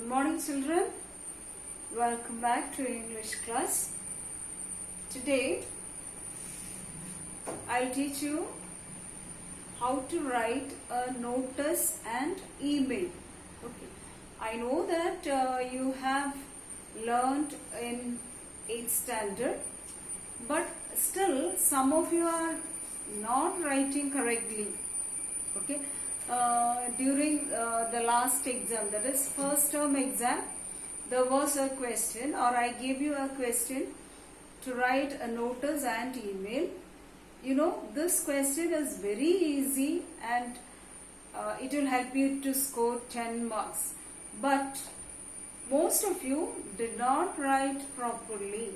Good morning, children. Welcome back to English class. Today, I'll teach you how to write a notice and email. Okay. I know that you have learned in 8th standard, but still some of you are not writing correctly. Okay. During the last exam, that is first term exam, there was a question, or I gave you a question to write a notice and email. You know, this question is very easy and it will help you to score 10 marks. But most of you did not write properly.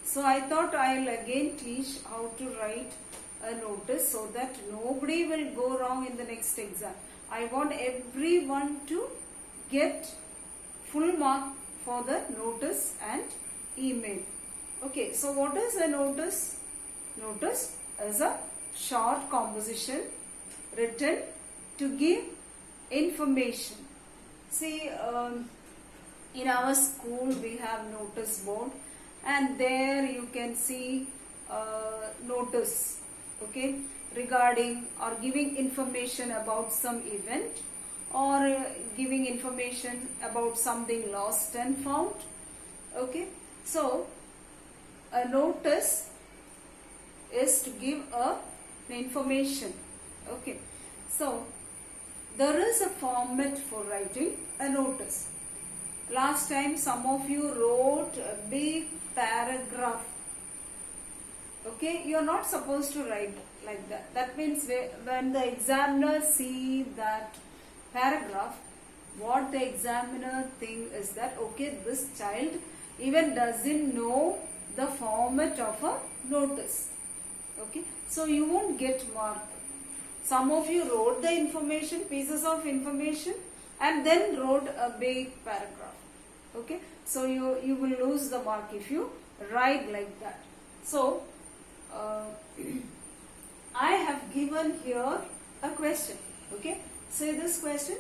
So I thought I'll again teach how to write a notice so that nobody will go wrong in the next exam. I want everyone to get full mark for the notice and email. Okay, so what is a notice? Notice is a short composition written to give information. See, in our school we have notice board, and there you can see notice, okay, regarding or giving information about some event, or giving information about something lost and found. Okay, so a notice is to give an information. Okay, so there is a format for writing a notice. Last time some of you wrote a big paragraph. Okay, you are not supposed to write like that. That means when the examiner see that paragraph, what the examiner think is that, okay, this child even doesn't know the format of a notice. Okay, so you won't get mark. Some of you wrote the information, pieces of information, and then wrote a big paragraph. Okay, so you will lose the mark if you write like that. So I have given here a question. Okay, say this question: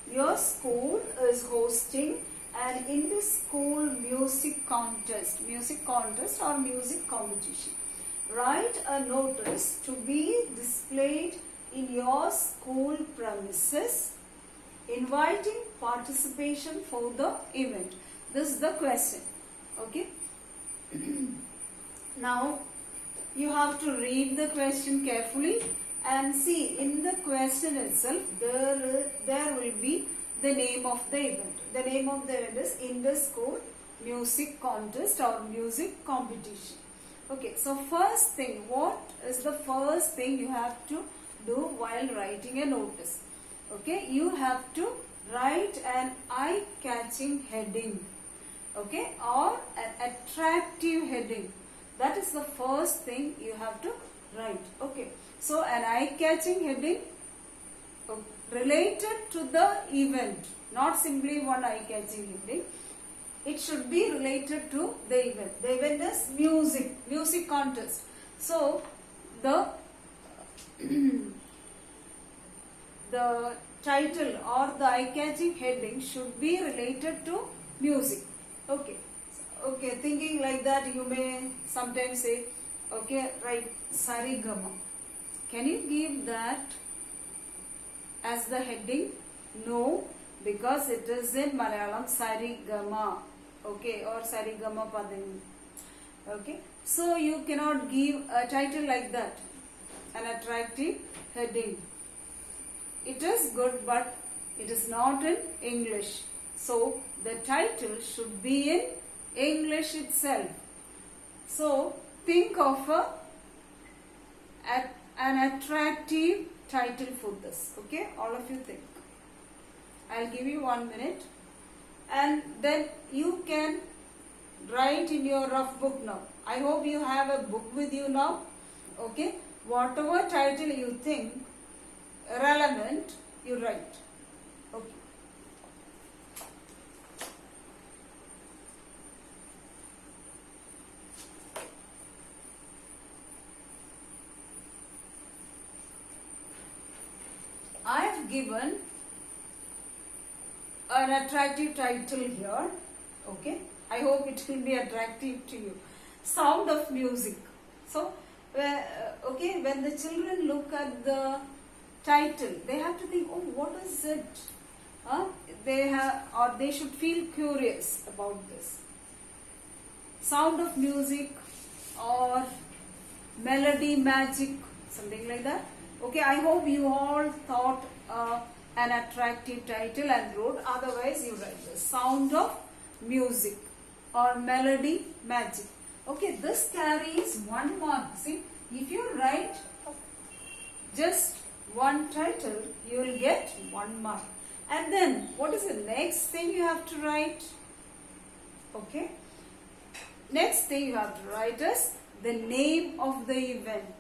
your school is hosting an inter-school music contest or music competition. Write a notice to be displayed in your school premises, inviting participation for the event. This is the question. Okay. Now you have to read the question carefully and see in the question itself there will be the name of the event. The name of the event is inter-school music contest or music competition. Okay, so first thing, what is the first thing you have to do while writing a notice? Okay, you have to write an eye-catching heading, okay, or an attractive heading. That is the first thing you have to write. Okay, so an eye-catching heading related to the event, not simply one eye-catching heading. It should be related to the event. The event is music contest. So the the title or the eye-catching heading should be related to music. Okay. Okay, thinking like that, you may sometimes say, okay, write Sarigama. Can you give that as the heading? No, because it is in Malayalam Sarigama, okay, or Sarigama Padani. Okay, so you cannot give a title like that, an attractive heading. It is good, but it is not in English. So the title should be in English itself. So think of an attractive title for this. Okay, all of you think. I'll give you 1 minute, and then you can write in your rough book now. I hope you have a book with you now. Okay, whatever title you think relevant, you write. Okay. I have given an attractive title here. Okay, I hope it will be attractive to you. Sound of Music. So, okay, when the children look at the title, they have to think, oh, what is it? They should feel curious about this. Sound of Music or Melody Magic, something like that. Okay, I hope you all thought an attractive title and wrote. Otherwise, you write the Sound of Music or Melody Magic. Okay, this carries 1 mark. See, if you write just one title, you will get 1 mark. And then, what is the next thing you have to write? Okay, next thing you have to write is the name of the event.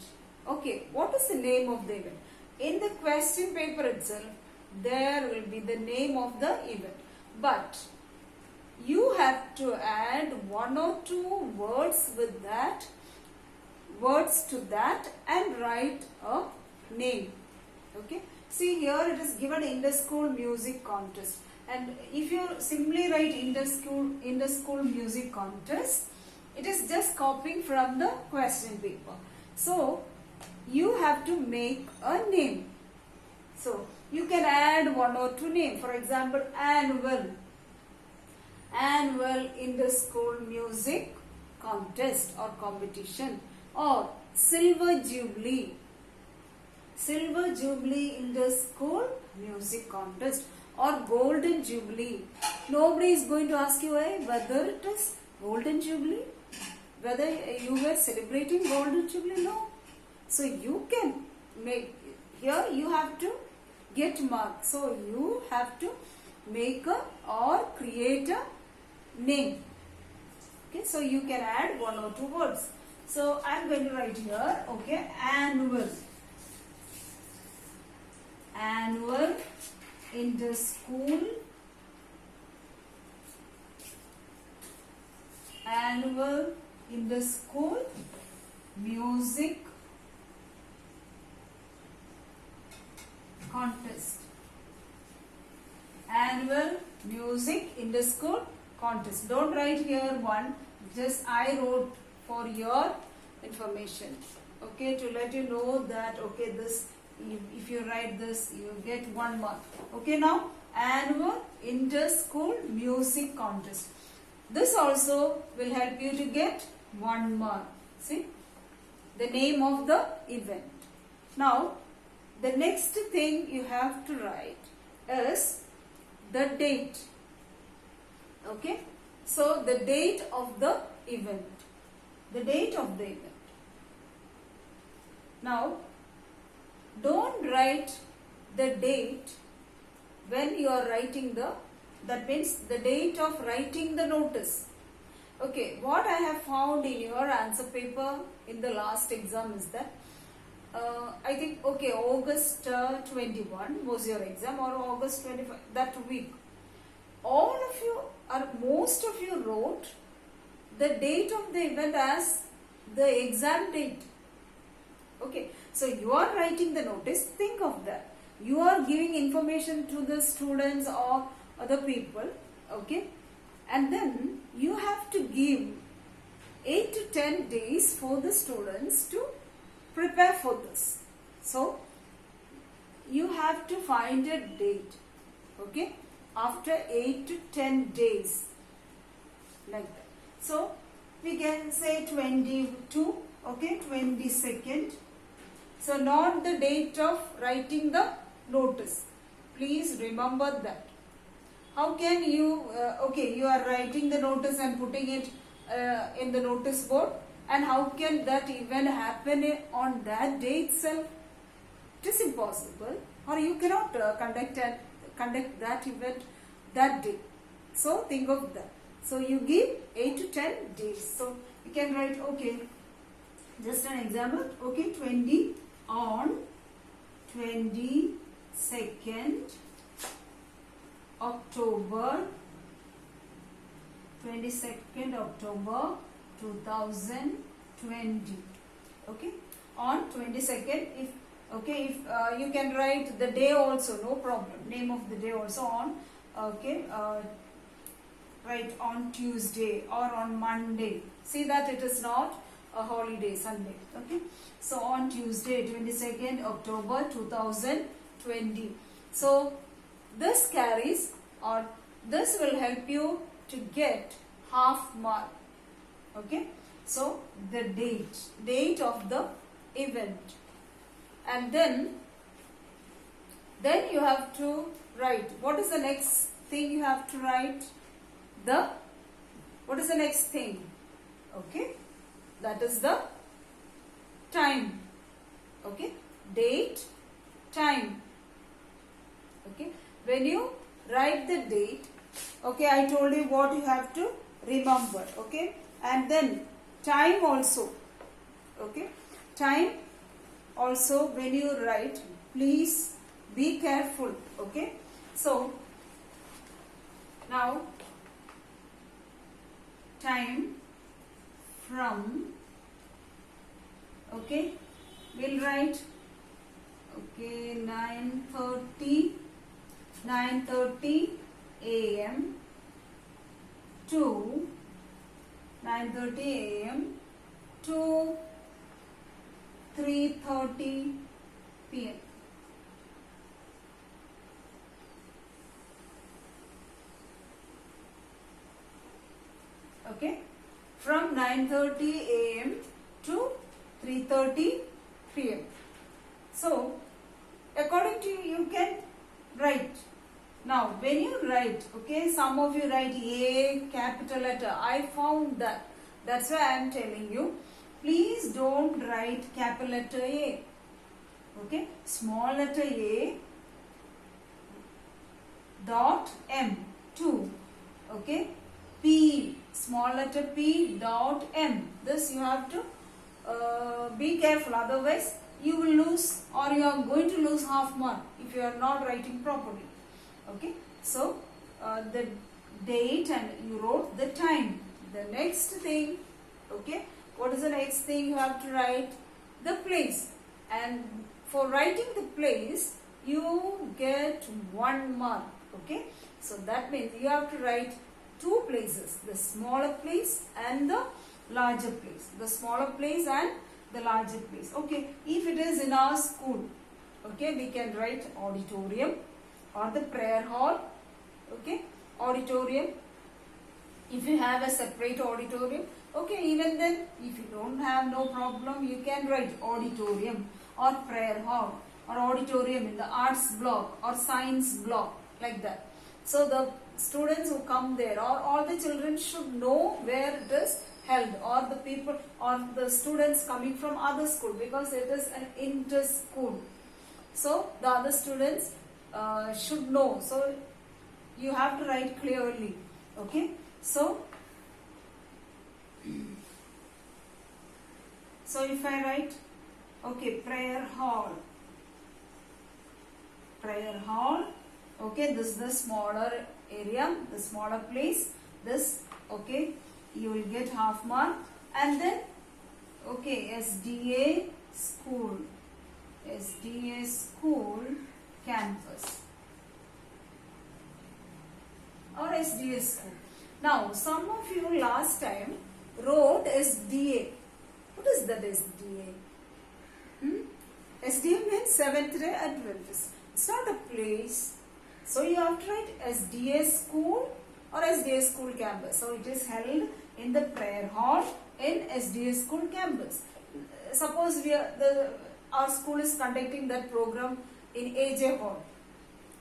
Okay, what is the name of the event? In the question paper itself, there will be the name of the event. But you have to add 1 or 2 words with that, words to that, and write a name. Okay, see here it is given inter-school music contest, and if you simply write inter-school music contest, it is just copying from the question paper. So you have to make a name. So you can add 1 or 2 names. For example, annual inter-school music contest or competition, or silver jubilee inter-school music contest, or golden jubilee. Nobody is going to ask you whether it is golden jubilee, whether you were celebrating golden jubilee. No. So you can make, here you have to get marks. So you have to make or create a name. Okay, so you can add 1 or 2 words. So I am going to write here, okay, annual inter-school music contest. Annual music inter-school contest. Don't write here 1, just I wrote for your information. Okay, to let you know that, okay, this, if you write this, you get 1 mark. Okay, now annual inter-school music contest. This also will help you to get 1 mark. See, the name of the event. Now, the next thing you have to write is the date. Okay, so the date of the event. The date of the event. Now, don't write the date when you are writing that means the date of writing the notice. Okay, what I have found in your answer paper in the last exam is that I think, okay, August 21 was your exam, or August 25, that week. All of you, or most of you, wrote the date of the event as the exam date. Okay, so you are writing the notice, think of that. You are giving information to the students or other people, okay, and then you have to give 8 to 10 days for the students to prepare for this. So you have to find a date, okay, after 8 to 10 days, like that. So we can say 22, okay, 22nd. So not the date of writing the notice. Please remember that. How can you, okay, you are writing the notice and putting it in the notice board, and how can that even happen on that day itself? It is impossible, or you cannot conduct that event that day. So think of that. So you give 8 to 10 days. So you can write, okay, just an example, okay, 22nd October 2020. Okay, on 22nd, if you can write the day also, no problem, name of the day also, on okay, right, on Tuesday or on Monday. See that it is not a holiday, Sunday. Okay, so on Tuesday, 22nd October 2020. So this carries, or this will help you to get half mark. Okay, so the date of the event, and then you have to write. What is the next thing you have to write? What is the next thing? Okay, that is the time. Okay, date, time. Okay, when you write the date, okay, I told you what you have to remember. Okay, and then time also. Okay, time also, when you write, please be careful. Okay, so now time from, okay, we'll write, okay, 9:30 a.m. to 9:30 a.m. to 3:30 p.m. Okay, from 9:30 a.m. to 3:30 p.m. So according to you can write. Now when you write, okay, some of you write A capital letter. I found that. That's why I am telling you, please don't write capital letter A. Okay, small letter A dot M 2. Okay, P, small letter P dot M. This you have to be careful, otherwise you will lose, or you are going to lose half mark if you are not writing properly. Okay, so the date, and you wrote the time. The next thing, okay, what is the next thing you have to write? The place. And for writing the place, you get 1 mark. Okay, so that means you have to write 2 places, the smaller place and the larger place. The smaller place and the larger place. Okay, if it is in our school, okay, we can write auditorium or the prayer hall. Okay, auditorium. If you have a separate auditorium, okay, even then, if you don't have, no problem, you can write auditorium or prayer hall, or auditorium in the arts block or science block, like that. So the students who come there, or all the children should know where it is held, or the people, or the students coming from other school, because it is an inter school. So the other students should know. So you have to write clearly. Okay, so if I write, okay, prayer hall, okay, this is the smaller area, the smaller place, this, okay, you will get half mark. And then, okay, SDA school campus, or SDA school. Now some of you last time wrote SDA. What is that SDA? SDA means Seventh-day Adventist. It's not a place. So you have to write SDA school or SDA school campus. So it is held in the prayer hall in SDA school campus. Suppose our school is conducting that program in AJ Hall.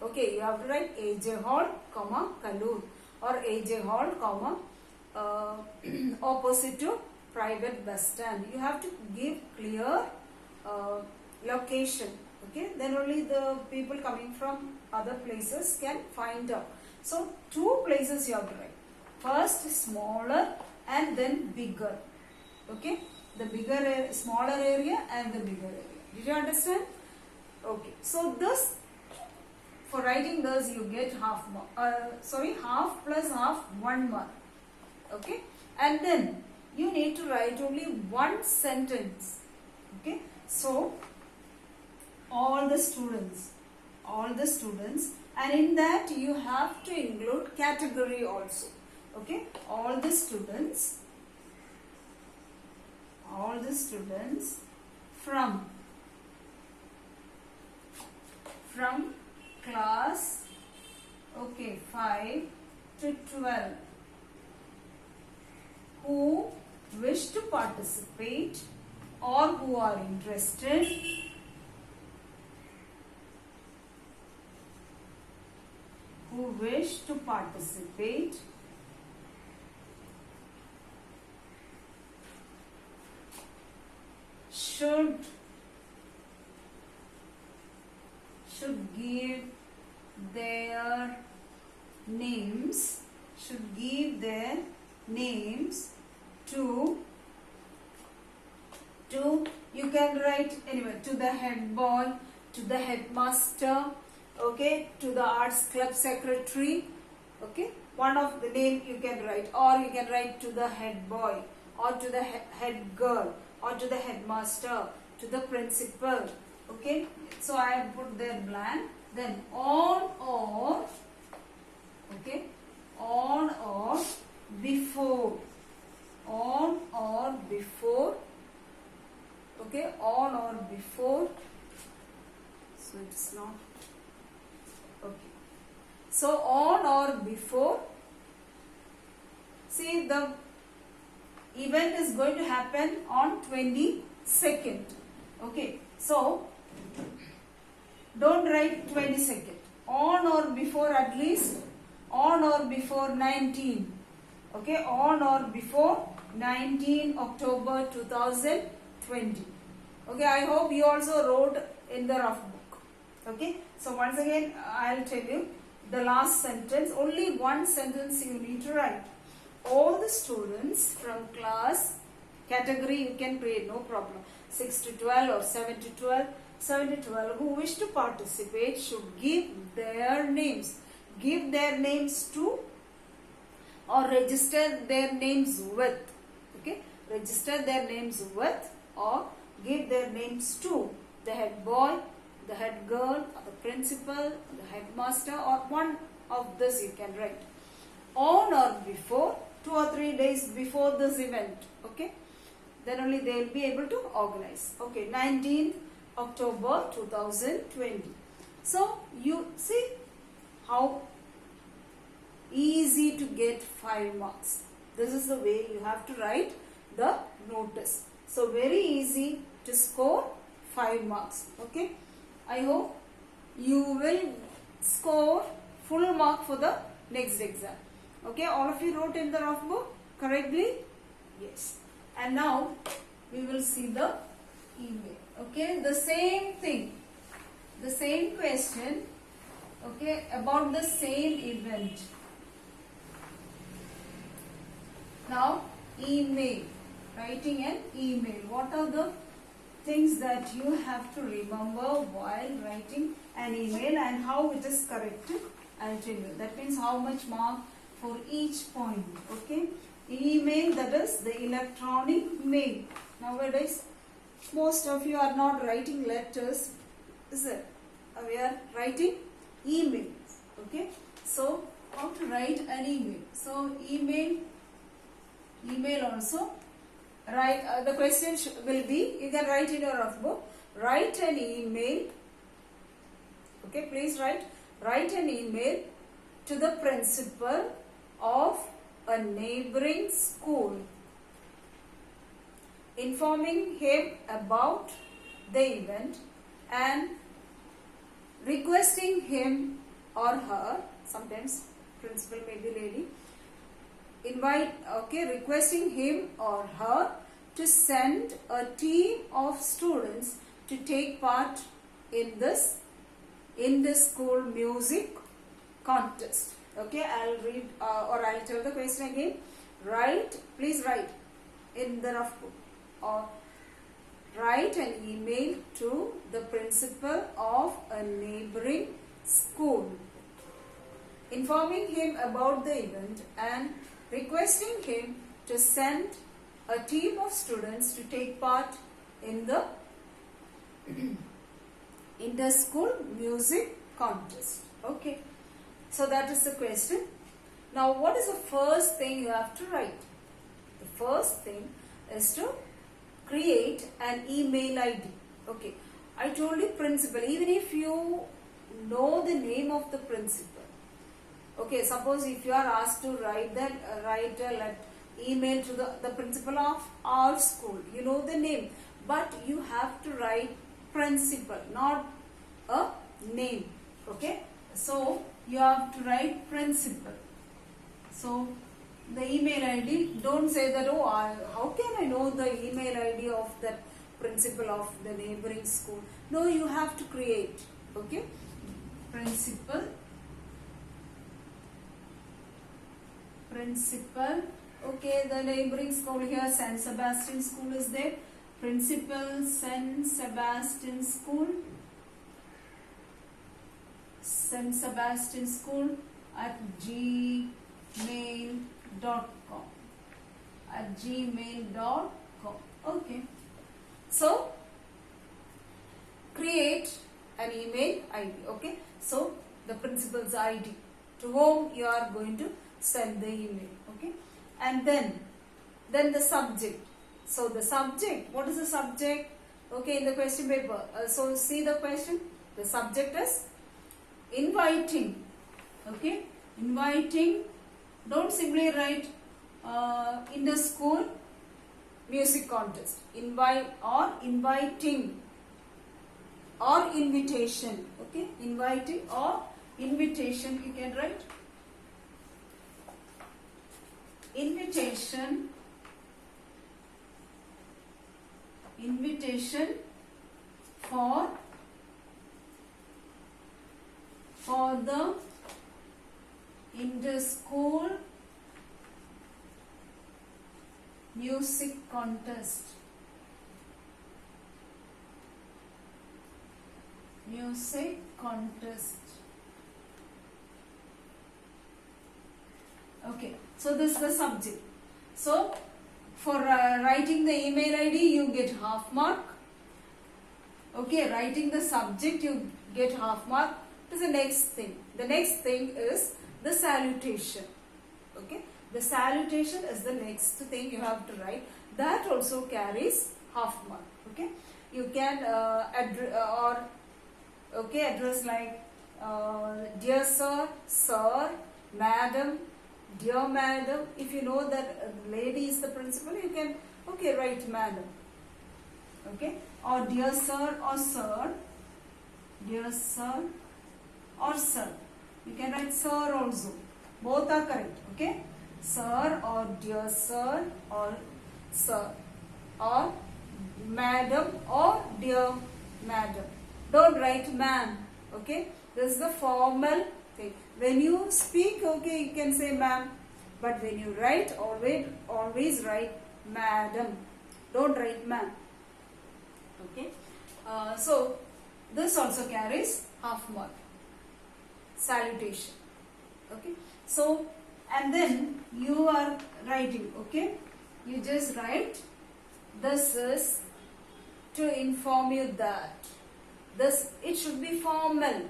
Okay, you have to write AJ Hall, comma, Kallur, or AJ Hall, comma, opposite to private bus stand. You have to give clear location. Okay, then only the people coming from other places can find out. So 2 places you have to write. First smaller and then bigger. Okay, the bigger, smaller area and the bigger area. Did you understand? Okay, so this, for writing this you get half plus half 1 mark. Okay, and then you need to write only 1 sentence. Okay, so all the students and in that you have to include category also. Okay, all the students from class, okay, 5 to 12 who wish to participate or who are interested should give their names to you can write anyway, to the head boy, to the headmaster, okay, to the arts club secretary, okay, one of the name you can write, or you can write to the head boy, or to the head girl, or to the headmaster, to the principal, okay. So I have put there blank. Then on or, okay, on or before, okay, on or before, so it's not, okay, so on or before, see the event is going to happen on 22nd, okay, so don't write 22nd, on or before, at least on or before 19, okay, on or before 19 October 2020, okay. I hope you also wrote in the rough book, okay. So once again I'll tell you the last sentence, only one sentence you need to write. All the students from class, category you can create, no problem, 6 to 12 or 7 to 12 who wish to participate should give their names to, or register their names with, okay, register their names with or give their names to the head boy, the head girl, or the principal, the headmaster, or one of this you can write. On or before, 2 or 3 days before this event, okay, then only they will be able to organize, okay, 19th October 2020. So you see how easy to get 5 marks. This is the way you have to write the notice. So very easy to score 5 marks, okay. I hope you will score full mark for the next exam, okay. All of you wrote in the rough book correctly? Yes. And now we will see the email, okay. The same thing, the same question, okay, about the same event. Now email, writing an email. What are the things that you have to remember while writing an email and how it is corrected? I'll tell you. That means how much mark for each point, okay. Email, that is the electronic mail. Nowadays most of you are not writing letters, is it? We are writing emails, okay. So how to write an email? So email also write, the question will be, you can write in your rough book, write an email, okay, please write an email to the principal of a neighboring school, informing him about the event and requesting him or her, sometimes principal may be lady, requesting him or her to send a team of students to take part in this school music contest. Okay, I'll read or I'll tell the question again. Please write in the rough book, or write an email to the principal of a neighboring school, informing him about the event and requesting him to send a team of students to take part in the inter-school music contest. Okay. So that is the question. Now what is the first thing you have to write? The first thing is to create an email ID. Okay, I told you principal. Even if you know the name of the principal, okay, suppose if you are asked to write a email to the principal of our school, you know the name, but you have to write principal, not a name. Okay, so you have to write principal. So the email ID, don't say that, oh, how can I know the email ID of that principal of the neighboring school? No, you have to create. Okay, principal, okay, the neighboring school here, St. Sebastian School is there. Principal, St. Sebastian School, St. Sebastian School at gmail.com, Okay, so create an email ID. Okay, so the principal's ID to whom you are going to send the email. Okay, and then the subject. So the subject, what is the subject? Okay, in the question paper, so see the question. The subject is inviting. Okay, inviting. Don't simply write in the school music contest. Inviting or invitation. Okay, inviting or invitation, you can write invitation for the inter-school music contest. Okay, so this is the subject. So for writing the email ID, you get half mark. Okay, writing the subject, you get half mark. This is the next thing. The next thing is the salutation. Okay, the salutation is the next thing you have to write. That also carries half mark. Okay, you can address like dear sir, madam, dear madam. If you know that lady is the principal, you can write madam. Okay, or dear sir or sir, you can write sir also. Both are correct. Okay, sir or dear sir or sir, or madam or dear madam. Don't write ma'am. Okay, this is the formal thing. When you speak, okay, you can say ma'am, but when you write, always write madam. Don't write ma'am. Okay, so this also carries half mark. Salutation. Okay, so and then you are writing. Okay, you just write, this is to inform you that. It should be formal.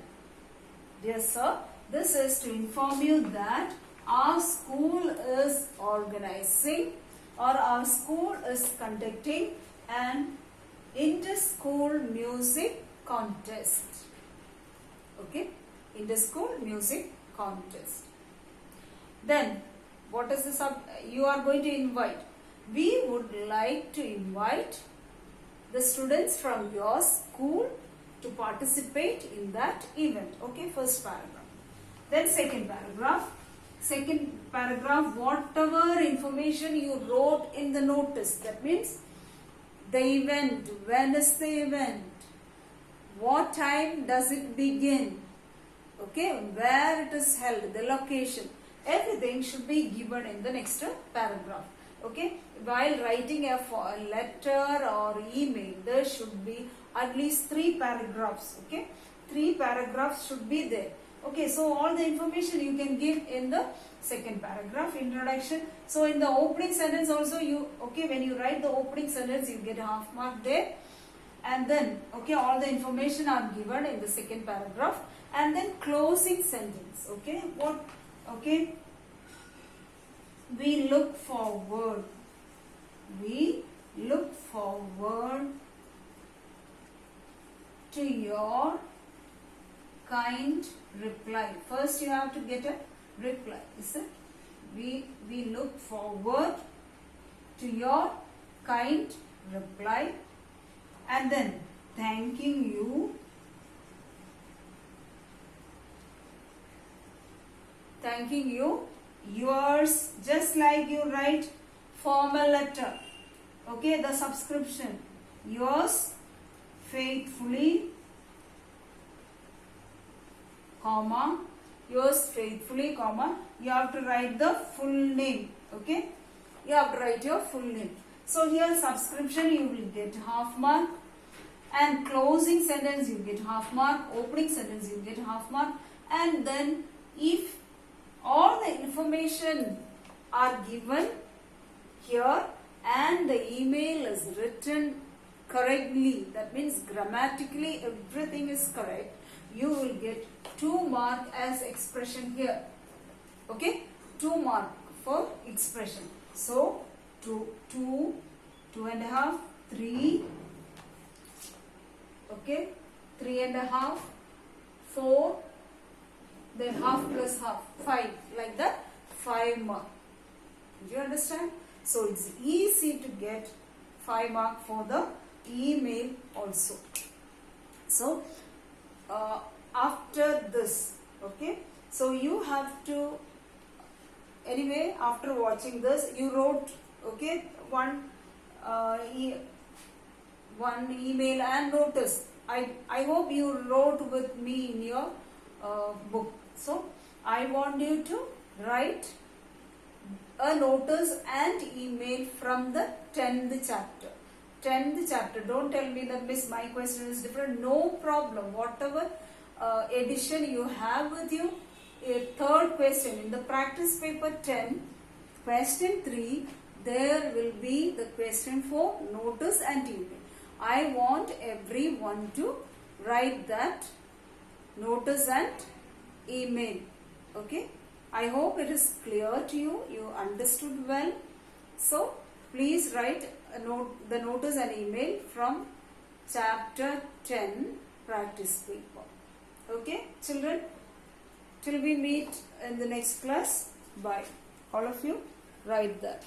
Dear sir, this is to inform you that our school is organizing, or our school is conducting an inter-school music contest. Okay, inter-school music contest. Then what is the you are going to invite? We would like to invite the students from your school to participate in that event. Okay, first paragraph. Then second paragraph. Whatever information you wrote in the notice, that means the event, when is the event, what time does it begin, okay, where it is held, the location, everything should be given in the next paragraph. Okay, while writing a letter or email, there should be at least 3 paragraphs. Okay, 3 paragraphs should be there. Okay, so all the information you can give in the second paragraph, introduction. So in the opening sentence also, when you write the opening sentence, you get a half mark there. And then, okay, all the information are given in the second paragraph. and then closing sentence. Okay, what? Okay, we look forward. We look forward to your kind reply. First, you have to get a reply. Is it? We look forward to your kind reply, and then thanking you. Thanking you. Yours, just like you write formal letter. Okay, the subscription. Yours faithfully, comma, yours faithfully, comma, you have to write the full name. Okay, you have to write your full name. So here subscription you will get half mark, and closing sentence you get half mark, opening sentence you get half mark, and then if all the information are given here and the email is written correctly, that means grammatically everything is correct, you will get 2 mark as expression here. Okay, 2 mark for expression. So 2, 2.5, 3, okay, 3.5, 4, then half plus half, 5, like that, 5 mark. Do you understand? So it's easy to get 5 mark for the email also. So after this, okay, so you have to, anyway, after watching this, you wrote, okay, one email and notice. I hope you wrote with me in your book. So I want you to write a notice and email from the 10th chapter. 10th chapter. Don't tell me that, Miss, my question is different. No problem. Whatever edition you have with you, a third question in the practice paper 10, question 3, there will be the question for notice and email. I want everyone to write that notice and email. Okay, I hope it is clear to you. You understood well. So please write the notice and email from chapter 10 practice paper. Okay, children, till we meet in the next class. Bye. All of you write that.